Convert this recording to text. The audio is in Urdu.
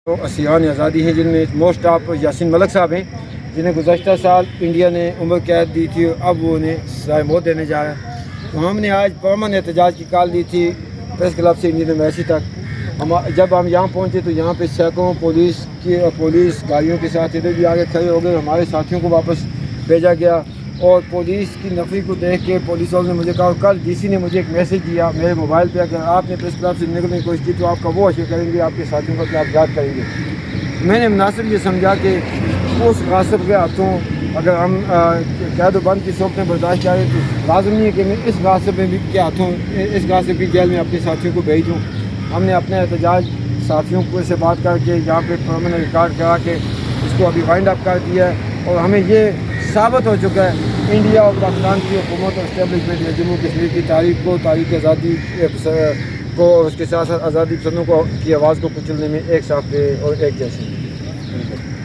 اسیران آزادی ہیں، جن میں موسٹ آف یاسین ملک صاحب ہیں، جنہیں گزشتہ سال انڈیا نے عمر قید دی تھی، اب وہ انہیں سزائے موت دینے جا رہا ہے۔ تو ہم نے آج پرامن احتجاج کی کال دی تھی پریس کلب سے انڈین ایمبیسی تک۔ جب ہم یہاں پہنچے تو یہاں پہ سینکڑوں پولیس گاڑیوں کے ساتھ ادھر بھی آگے کھڑے ہو گئے، ہمارے ساتھیوں کو واپس بھیجا گیا۔ اور پولیس کی نفری کو دیکھ کے پولیس والوں نے مجھے کہا، کل ڈی سی نے مجھے ایک میسیج دیا میرے موبائل پہ، اگر آپ نے پریس کلب سے نکلنے کی کوشش کی تو آپ کا وہ اشر کریں گے، آپ کے ساتھیوں کا کیا آپ یاد کریں گے۔ میں نے مناسب یہ سمجھا کہ اس غاصب کے ہاتھوں اگر ہم قید و بند کی صورت میں برداشت کریں تو لازم نہیں ہے کہ میں اس غاصب کے ہاتھوں اس غاصب کی جیل میں اپنے ساتھیوں کو بھیج دوں۔ ہم نے اپنا احتجاج ساتھیوں کو سے بات کر کے یہاں پہ پرامن ریکارڈ کرا کے اس کو ابھی وائنڈ اپ کر دیا ہے، اور ہمیں یہ ثابت ہو چکا ہے انڈیا اور پاکستان کی حکومت اور اسٹیبلشمنٹ نے جموں کشمیر کی تاریخ کو، تاریخ آزادی کو اور اس کے ساتھ ساتھ آزادی پسندوں کی آواز کو کچلنے میں ایک ساتھ اور ایک جیسے